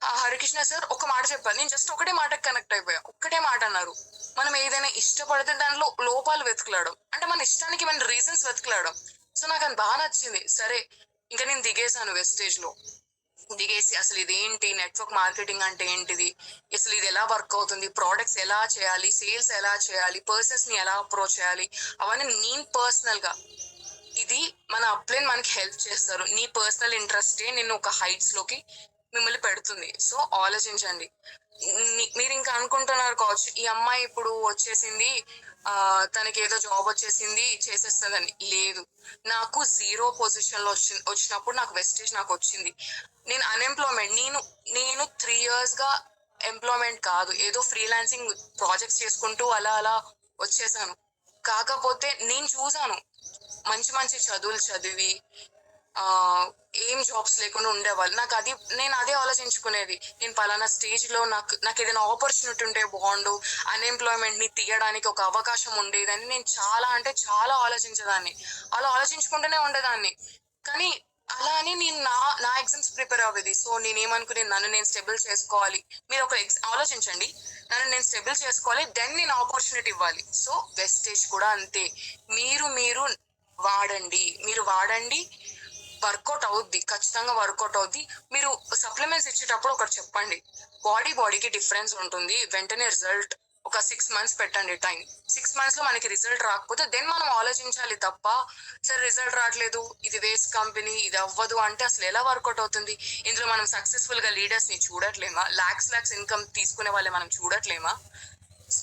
ఆ హరికృష్ణ సార్ ఒక మాట చెప్పారు. నేను జస్ట్ ఒకటే మాటకి కనెక్ట్ అయిపోయా. ఒక్కటే మాట అన్నారు, మనం ఏదైనా ఇష్టపడితే దానిలో లోపాలు వెతుకులాడడం, అంటే మన ఇష్టానికి మన రీజన్స్ వెతుకులాడడం. సో నాకు అది బాగా నచ్చింది. సరే ఇంకా నేను దిగేశాను వెస్టేజ్ లో. దిగేసి అసలు ఇదేంటి, నెట్వర్క్ మార్కెటింగ్ అంటే ఏంటిది, అసలు ఇది ఎలా వర్క్ అవుతుంది, ప్రోడక్ట్స్ ఎలా చేయాలి, సేల్స్ ఎలా చేయాలి, పర్సన్స్ ని ఎలా అప్రోచ్ చేయాలి, అవన్నీ నేను పర్సనల్ గా, ఇది మన అప్లైన్ మనకి హెల్ప్ చేస్తారు. నీ పర్సనల్ ఇంట్రెస్టే నిన్ను ఒక హైట్స్ లోకి మిమ్మల్ని పెడుతుంది. సో ఆలోచించండి. మీరు ఇంకా అనుకుంటున్నారు కావచ్చు, ఈ అమ్మాయి ఇప్పుడు వచ్చేసింది, తనకి ఏదో జాబ్ వచ్చేసింది చేసేస్తుందని. లేదు, నాకు 0 పొజిషన్ లో వచ్చినప్పుడు నాకు వెస్టేజ్ నాకు వచ్చింది. నేను అన్ఎంప్లాయ్మెంట్, నేను 3 years గా ఎంప్లాయ్మెంట్ కాదు, ఏదో ఫ్రీలాన్సింగ్ ప్రాజెక్ట్స్ చేసుకుంటూ అలా అలా వచ్చేసాను. కాకపోతే నేను చూసాను, మంచి మంచి చదువులు చదివి ఏం జాబ్స్ లేకుండా ఉండేవాళ్ళు. నేను అదే ఆలోచించుకునేది, నేను పలానా స్టేజ్ లో నాకు ఏదైనా ఆపర్చునిటీ ఉంటే బాగుండు, అన్ఎంప్లాయ్మెంట్ ని తీయడానికి ఒక అవకాశం ఉండేదని నేను చాలా అంటే చాలా ఆలోచించేదాన్ని. అలా ఆలోచించుకుంటూనే ఉండేదాన్ని. కానీ అలా అని నేను నా ఎగ్జామ్స్ ప్రిపేర్ అవ్వేది. సో నేనేమనుకునే, నన్ను నేను స్టెబుల్ చేసుకోవాలి. మీరు ఒక ఆలోచించండి, నన్ను నేను స్టెబుల్ చేసుకోవాలి, దెన్ నేను ఆపర్చునిటీ ఇవ్వాలి. సో వెస్టేజ్ కూడా అంతే. మీరు వాడండి, వర్కౌట్ అవుద్ది, ఖచ్చితంగా వర్కౌట్ అవుద్ది. మీరు సప్లిమెంట్స్ ఇచ్చేటప్పుడు ఒకటి చెప్పండి, బాడీకి డిఫరెన్స్ ఉంటుంది, వెంటనే రిజల్ట్ ఒక 6 months పెట్టండి టైం. 6 months లో మనకి రిజల్ట్ రాకపోతే దెన్ మనం ఆలోచించాలి తప్ప, సరే రిజల్ట్ రావట్లేదు, ఇది వేస్ట్ కంపెనీ, ఇది అవ్వదు అంటే అసలు ఎలా వర్కౌట్ అవుతుంది. ఇందులో మనం సక్సెస్ఫుల్ గా లీడర్స్ ని చూడట్లేమా, లాక్స్ ఇన్కమ్ తీసుకునే వాళ్ళే మనం చూడట్లేమా.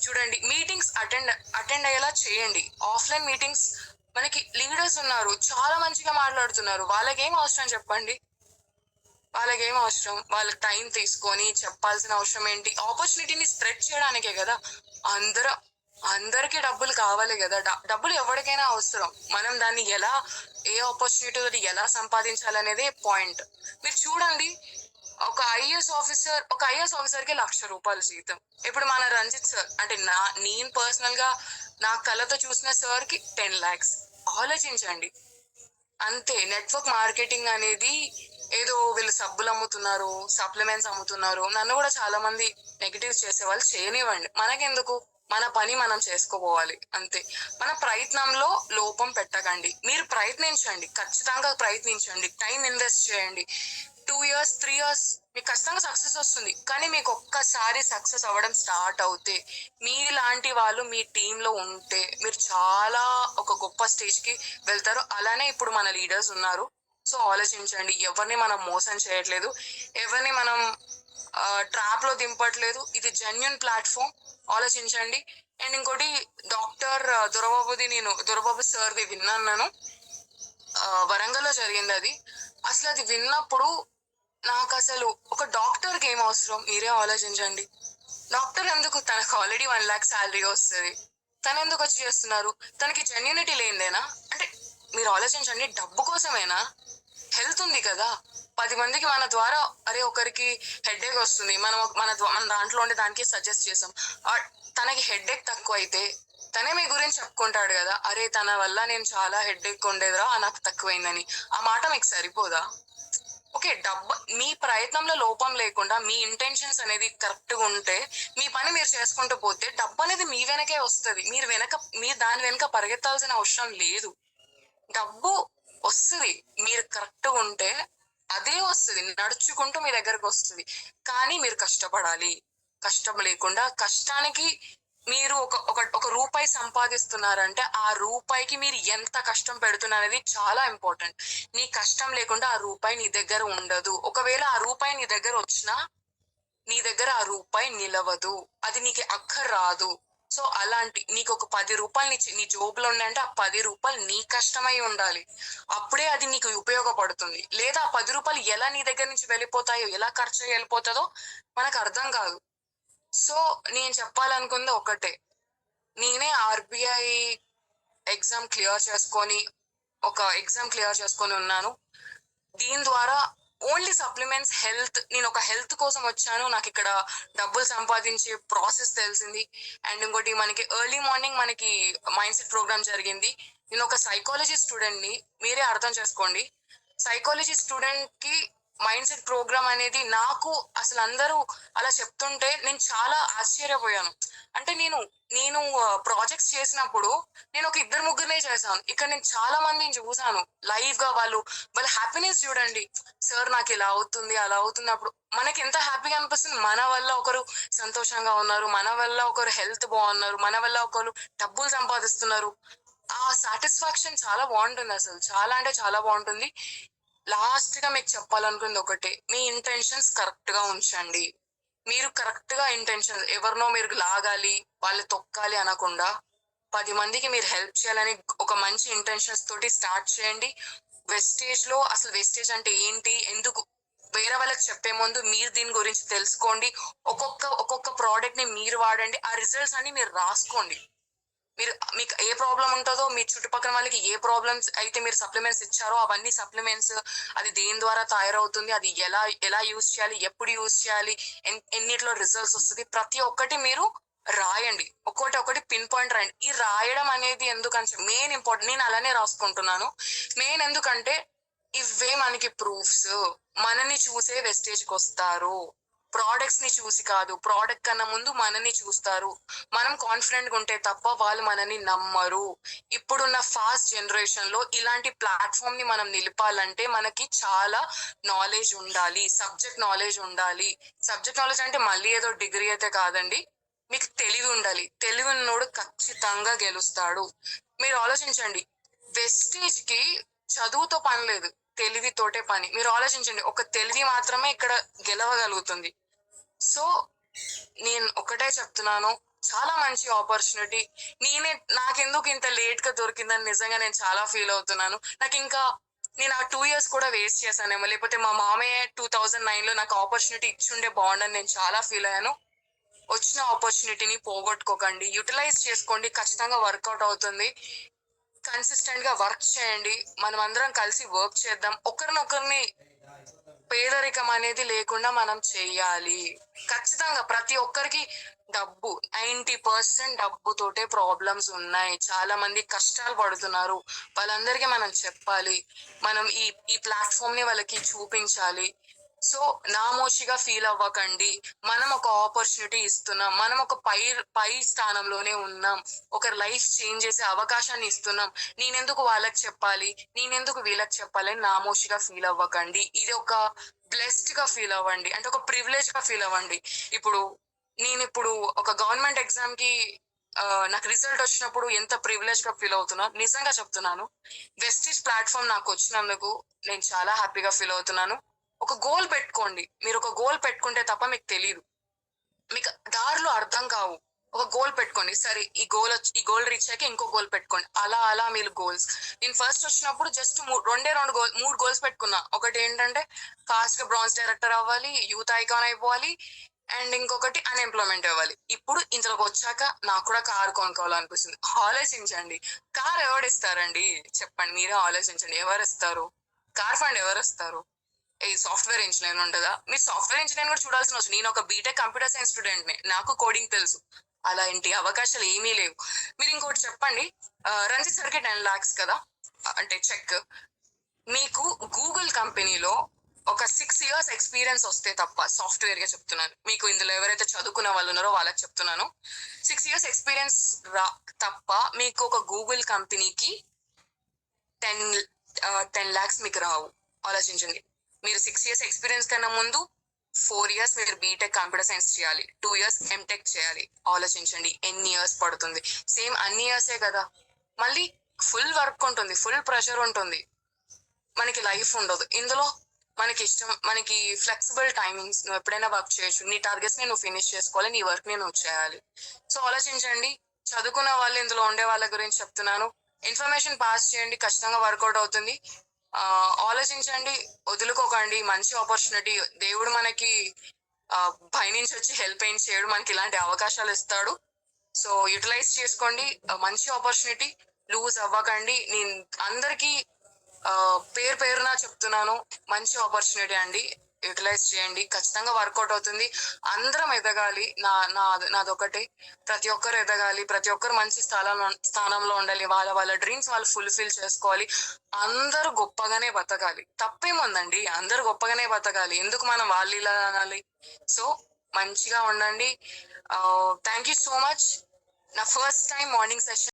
చూడండి, మీటింగ్స్ అటెండ్ అయ్యేలా చేయండి. ఆఫ్లైన్ మీటింగ్స్, మనకి లీడర్స్ ఉన్నారు, చాలా మంచిగా మాట్లాడుతున్నారు, వాళ్ళకేం అవసరం చెప్పండి, వాళ్ళకి టైం తీసుకొని చెప్పాల్సిన అవసరం ఏంటి, ఆపర్చునిటీని స్ప్రెడ్ చేయడానికే కదా. అందరికి డబ్బులు కావాలి కదా, డబ్బులు ఎవరికైనా అవసరం, మనం దాన్ని ఏ ఆపర్చునిటీ ఎలా సంపాదించాలనేదే పాయింట్. మీరు చూడండి, ఒక ఐఏఎస్ ఆఫీసర్ కి 1,00,000 రూపాయలు జీతం. ఇప్పుడు మన రంజిత్ సార్, అంటే నేను పర్సనల్ గా నా కళ్ళతో చూసిన సార్ కి 10 lakhs. ఆలోచించండి. అంతే, నెట్వర్క్ మార్కెటింగ్ అనేది ఏదో వీళ్ళు సబ్బులు అమ్ముతున్నారు, సప్లిమెంట్స్ అమ్ముతున్నారు, నన్ను కూడా చాలా మంది నెగిటివ్ చేసే వాళ్ళు చేయనివ్వండి, మనకెందుకు, మన పని మనం చేసుకోపోవాలి అంతే. మన ప్రయత్నంలో లోపం పెట్టకండి. మీరు ప్రయత్నించండి, ఖచ్చితంగా ప్రయత్నించండి, టైం ఇన్వెస్ట్ చేయండి. 2 years 3 years మీకు ఖచ్చితంగా సక్సెస్ వస్తుంది. కానీ మీకు ఒక్కసారి సక్సెస్ అవ్వడం స్టార్ట్ అవుతే, మీలాంటి వాళ్ళు మీ టీంలో ఉంటే మీరు చాలా ఒక గొప్ప స్టేజ్ కి వెళ్తారు. అలానే ఇప్పుడు మన లీడర్స్ ఉన్నారు. సో ఆలోచించండి, ఎవరిని మనం మోసం చేయట్లేదు, ఎవరిని మనం ట్రాప్ లో దింపట్లేదు. ఇది జెన్యున్ ప్లాట్ఫామ్, ఆలోచించండి. అండ్ ఇంకోటి, డాక్టర్ దొరబాబు సార్ది విన్నాను నేను. వరంగల్లో జరిగింది అది. అసలు అది విన్నప్పుడు నాకు అసలు ఒక డాక్టర్కి ఏం అవసరం మీరే ఆలోచించండి. డాక్టర్ ఎందుకు? తనకు ఆల్రెడీ 1 lakh శాలరీ వస్తుంది, తను ఎందుకు వచ్చి చేస్తున్నారు? తనకి జెన్యూనిటీ లేదేనా? అంటే మీరు ఆలోచించండి, డబ్బు కోసమేనా? హెల్త్ ఉంది కదా, 10 మందికి మన ద్వారా, అరే ఒకరికి హెడ్ఏక్ వస్తుంది, మన దాంట్లో ఉండే దానికి సజెస్ట్ చేసాం, తనకి హెడ్ఏక్ తక్కువ అయితే తనే మీ గురించి చెప్పుకుంటాడు కదా, అరే తన వల్ల నేను చాలా హెడ్ఏక్ ఉండేదిరా, నాకు తక్కువైందని. ఆ మాట మీకు సరిపోదా? ఓకే, డబ్బు, మీ ప్రయత్నంలో లోపం లేకుండా మీ ఇంటెన్షన్స్ అనేది కరెక్ట్ గా ఉంటే, మీ పని మీరు చేసుకుంటూ పోతే డబ్బు అనేది మీ వెనకే వస్తుంది. మీరు దాని వెనక పరిగెత్తాల్సిన అవసరం లేదు. డబ్బు వస్తుంది, మీరు కరెక్ట్ గా ఉంటే అదే వస్తుంది, నడుచుకుంటూ మీ దగ్గరకు వస్తుంది. కానీ మీరు కష్టపడాలి. కష్టం లేకుండా, కష్టానికి మీరు ఒక రూపాయి సంపాదిస్తున్నారంటే ఆ రూపాయికి మీరు ఎంత కష్టం పెడుతున్నారనేది చాలా ఇంపార్టెంట్. నీ కష్టం లేకుండా ఆ రూపాయి నీ దగ్గర ఉండదు. ఒకవేళ ఆ రూపాయి నీ దగ్గర వచ్చినా, నీ దగ్గర ఆ రూపాయి నిలవదు, అది నీకు అక్కర్రాదు. సో అలాంటి నీకు ఒక 10 రూపాయలు నీ జోబులో ఉన్నాయంటే ఆ 10 రూపాయలు నీ కష్టమై ఉండాలి, అప్పుడే అది నీకు ఉపయోగపడుతుంది. లేదా ఆ 10 రూపాయలు ఎలా నీ దగ్గర నుంచి వెళ్ళిపోతాయో, ఎలా ఖర్చు వెళ్ళిపోతుందో మనకు అర్థం కాదు. సో నేను చెప్పాలనుకుంది ఒకటే, నేనే ఆర్బిఐ ఎగ్జామ్ క్లియర్ చేసుకొని ఉన్నాను. దీని ద్వారా ఓన్లీ సప్లిమెంట్స్, హెల్త్, నేను ఒక హెల్త్ కోసం వచ్చాను. నాకు ఇక్కడ డబ్బులు సంపాదించే ప్రాసెస్ తెలిసింది. అండ్ ఇంకోటి, మనకి ఎర్లీ మార్నింగ్ మనకి మైండ్ సెట్ ప్రోగ్రామ్ జరిగింది. నేను ఒక సైకాలజీ స్టూడెంట్ ని, మీరే అర్థం చేసుకోండి. సైకాలజీ స్టూడెంట్ కి మైండ్ సెట్ ప్రోగ్రామ్ అనేది, నాకు అసలు అందరూ అలా చెప్తుంటే నేను చాలా ఆశ్చర్యపోయాను. అంటే నేను ప్రాజెక్ట్స్ చేసినప్పుడు నేను ఒక 2-3 చేశాను. ఇక్కడ నేను చాలా మందిని చూసాను లైవ్ గా. వాళ్ళ హ్యాపీనెస్ చూడండి. సార్ నాకు ఇలా అవుతుంది, అలా అవుతుంది. అప్పుడు మనకి ఎంత హ్యాపీగా అనిపిస్తుంది. మన వల్ల ఒకరు సంతోషంగా ఉన్నారు, మన వల్ల ఒకరు హెల్త్ బాగున్నారు, మన వల్ల ఒకరు డబ్బులు సంపాదిస్తున్నారు. ఆ సాటిస్ఫాక్షన్ చాలా బాగుంటుంది, అసలు చాలా అంటే చాలా బాగుంటుంది. లాస్ట్ గా మీకు చెప్పాలనుకుంది ఒకటే, మీ ఇంటెన్షన్స్ కరెక్ట్ గా ఉంచండి. మీరు కరెక్ట్ గా ఇంటెన్షన్, ఎవరినో మీరు లాగాలి, వాళ్ళు తొక్కాలి అనకుండా 10 మందికి మీరు హెల్ప్ చేయాలని ఒక మంచి ఇంటెన్షన్స్ తోటి స్టార్ట్ చేయండి. అసలు వెస్టేజ్ అంటే ఏంటి, ఎందుకు, వేరే వాళ్ళకి చెప్పే ముందు మీరు దీని గురించి తెలుసుకోండి. ఒక్కొక్క ప్రోడక్ట్ ని మీరు వాడండి, ఆ రిజల్ట్స్ అన్ని మీరు రాసుకోండి. మీకు ఏ ప్రాబ్లం ఉంటుందో, మీ చుట్టుపక్కల వాళ్ళకి ఏ ప్రాబ్లమ్స్ అయితే మీరు సప్లిమెంట్స్ ఇచ్చారో అవన్నీ సప్లిమెంట్స్, అది దేని ద్వారా తయారవుతుంది, అది ఎలా యూజ్ చేయాలి, ఎప్పుడు యూజ్ చేయాలి, ఎన్నిట్లో రిజల్ట్స్ వస్తుంది, ప్రతి ఒక్కటి మీరు రాయండి. ఒకటి పిన్ పాయింట్ రాయండి. ఈ రాయడం అనేది ఎందుకంటే మెయిన్ ఇంపార్టెంట్. నేను అలానే రాసుకుంటున్నాను. మెయిన్ ఎందుకంటే ఇవే మనకి ప్రూఫ్స్. మనని చూసే వెస్టేజ్ కి వస్తారు, ప్రోడక్ట్స్ ని చూసి కాదు. ప్రోడక్ట్ కన్నా ముందు మనని చూస్తారు. మనం కాన్ఫిడెంట్ గా ఉంటే తప్ప వాళ్ళు మనని నమ్మరు. ఇప్పుడున్న ఫాస్ట్ జనరేషన్ లో ఇలాంటి ప్లాట్ఫామ్ ని మనం నిలపాలంటే మనకి చాలా నాలెడ్జ్ ఉండాలి, సబ్జెక్ట్ నాలెడ్జ్ ఉండాలి. సబ్జెక్ట్ నాలెడ్జ్ అంటే మళ్ళీ ఏదో డిగ్రీ అయితే కాదండి, మీకు తెలివి ఉండాలి. తెలివి ఉన్నోడు ఖచ్చితంగా గెలుస్తాడు. మీరు ఆలోచించండి, వెస్టేజ్ కి చదువుతో పని లేదు, తెలివితోటే పని. మీరు ఆలోచించండి, ఒక తెలివి మాత్రమే ఇక్కడ గెలవగలుగుతుంది. సో నేను ఒకటే చెప్తున్నాను, చాలా మంచి ఆపర్చునిటీ. నాకెందుకు ఇంత లేట్ గా దొరికిందని నిజంగా నేను చాలా ఫీల్ అవుతున్నాను. నేను ఆ 2 years కూడా వేస్ట్ చేశానేమో, లేకపోతే మా మామయ్య 2009 లో నాకు ఆపర్చునిటీ ఇచ్చుండే బాగుండని నేను చాలా ఫీల్ అయ్యాను. వచ్చిన ఆపర్చునిటీని పోగొట్టుకోకండి, యూటిలైజ్ చేసుకోండి. ఖచ్చితంగా వర్కౌట్ అవుతుంది. కన్సిస్టెంట్ గా వర్క్ చేయండి. మనం అందరం కలిసి వర్క్ చేద్దాం. ఒకరినొకరిని పేదరికం అనేది లేకుండా మనం చెయ్యాలి. ఖచ్చితంగా ప్రతి ఒక్కరికి 90% డబ్బుతోటే ప్రాబ్లమ్స్ ఉన్నాయి. చాలా మంది కష్టాలు పడుతున్నారు. వాళ్ళందరికీ మనం చెప్పాలి. మనం ఈ ప్లాట్ఫామ్ ని వాళ్ళకి చూపించాలి. సో నామోషిగా ఫీల్ అవ్వకండి. మనం ఒక ఆపర్చునిటీ ఇస్తున్నాం, మనం ఒక పై స్థానంలోనే ఉన్నాం, ఒకరి లైఫ్ చేంజ్ చేసే అవకాశాన్ని ఇస్తున్నాం. నేనెందుకు వాళ్ళకి చెప్పాలి, నేనెందుకు వీళ్ళకి చెప్పాలి అని నామోషిగా ఫీల్ అవ్వకండి. ఇది ఒక బ్లెస్డ్ గా ఫీల్ అవ్వండి, అంటే ఒక ప్రివిలేజ్ గా ఫీల్ అవ్వండి. నేను ఒక గవర్నమెంట్ ఎగ్జామ్ కి నాకు రిజల్ట్ వచ్చినప్పుడు ఎంత ప్రివిలేజ్ గా ఫీల్ అవుతున్నా నిజంగా చెప్తున్నాను. వెస్టీజ్ ప్లాట్ఫామ్ నాకు వచ్చినందుకు నేను చాలా హ్యాపీగా ఫీల్ అవుతున్నాను. ఒక గోల్ పెట్టుకోండి. మీరు ఒక గోల్ పెట్టుకుంటే తప్ప మీకు తెలీదు. మీకు దారులు అర్థం కావు. ఒక గోల్ పెట్టుకోండి. సరే ఈ గోల్ రీచ్ అయ్యాక ఇంకో గోల్ పెట్టుకోండి. అలా మీరు గోల్స్. నేను ఫస్ట్ వచ్చినప్పుడు జస్ట్ 3 గోల్స్ పెట్టుకున్నా. ఒకటేంటంటే కాస్ట్‌గా బ్రాంజ్ డైరెక్టర్ అవ్వాలి, యూత్ ఐకాన్ అయిపోవాలి అండ్ ఇంకొకటి అన్‌ఎంప్లాయ్‌మెంట్ అవ్వాలి. ఇప్పుడు ఇందులోకొచ్చాక నాకు కూడా కారు కొనుక్కోవాలనిపిస్తుంది. ఆలోచించండి. కార్ ఎవడిస్తారండి? చెప్పండి. మీరే ఆలోచించండి. ఎవరిస్తారు? కార్ ఫండ్ ఎవరిస్తారు? ఈ సాఫ్ట్‌వేర్ ఇంజినీర్ ఉంటదా? మీరు సాఫ్ట్‌వేర్ ఇంజినీర్ కూడా చూడాల్సిన అవసరం నేను ఒక బీటెక్ కంప్యూటర్ సైన్స్ స్టూడెంట్‌ని. నాకు కోడింగ్ తెలుసు. అలాంటి అవకాశాలు ఏమీ లేవు. మీరు ఇంకోటి చెప్పండి. రంజిత్ సార్‌కి 10 లాక్స్ కదా! అంటే చెక్. మీకు గూగుల్ కంపెనీలో ఒక 6 ఇయర్స్ ఎక్స్‌పీరియన్స్ వస్తే తప్ప సాఫ్ట్‌వేర్‌గా చెప్తున్నాను. మీకు ఇందులో ఎవరైతే చదువుకున్న వాళ్ళున్నారో వాళ్ళకి చెప్తున్నాను. 6 ఇయర్స్ ఎక్స్‌పీరియన్స్ తప్ప మీకు ఒక గూగుల్ కంపెనీకి 10 లాక్స్ మీకు రావు. ఆలోచించండి. మీరు 6 ఇయర్స్ ఎక్స్‌పీరియన్స్ కన్నా ముందు 4 ఇయర్స్ మీరు బీటెక్ కంప్యూటర్ సైన్స్ చేయాలి. 2 ఇయర్స్ ఎంటెక్ చేయాలి. ఆలోచించండి ఎన్ని ఇయర్స్ పడుతుంది. సేమ్ అన్ని ఇయర్సే కదా! మళ్ళీ ఫుల్ వర్క్ ఉంటుంది. ఫుల్ ప్రెషర్ ఉంటుంది. మనకి లైఫ్ ఉండదు. ఇందులో మనకి ఫ్లెక్సిబుల్ టైమింగ్స్. నువ్వు ఎప్పుడైనా వర్క్ చేయొచ్చు. నీ టార్గెట్స్‌ని నువ్వు ఫినిష్ చేసుకోవాలి. నీ వర్క్‌ని నువ్వు చేయాలి. సో, ఆలోచించండి. చదువుకున్న వాళ్ళు ఇందులో ఉండే వాళ్ళ గురించి చెప్తున్నాను. ఇన్ఫర్మేషన్ పాస్ చేయండి. ఖచ్చితంగా వర్కౌట్ అవుతుంది. ఆలోచించండి. వదులుకోకండి. మంచి ఆపర్చునిటీ. దేవుడు మనకి పైనుంచి వచ్చి హెల్ప్ ఏం చేయడు. మనకి ఇలాంటి అవకాశాలు ఇస్తాడు. సో, యుటిలైజ్ చేసుకోండి. మంచి ఆపర్చునిటీ. లూజ్ అవ్వకండి. నేను అందరికీ పేరున చెప్తున్నాను. మంచి ఆపర్చునిటీ అండి. యుటిలైజ్ చేయండి. ఖచ్చితంగా వర్కౌట్ అవుతుంది. అందరం ఎదగాలి. నాదొకటే. ప్రతి ఒక్కరు ఎదగాలి. ప్రతి ఒక్కరు మంచి స్థానంలో ఉండాలి. వాళ్ళ డ్రీమ్స్ వాళ్ళు ఫుల్‌ఫిల్ చేసుకోవాలి. అందరూ గొప్పగానే బతకాలి. తప్పేముందండి? అందరూ గొప్పగానే బతకాలి. ఎందుకు మనం వాళ్ళిలా అనాలి? సో, మంచిగా ఉండండి. Thank you so much. నా ఫస్ట్ టైమ్ మార్నింగ్ సెషన్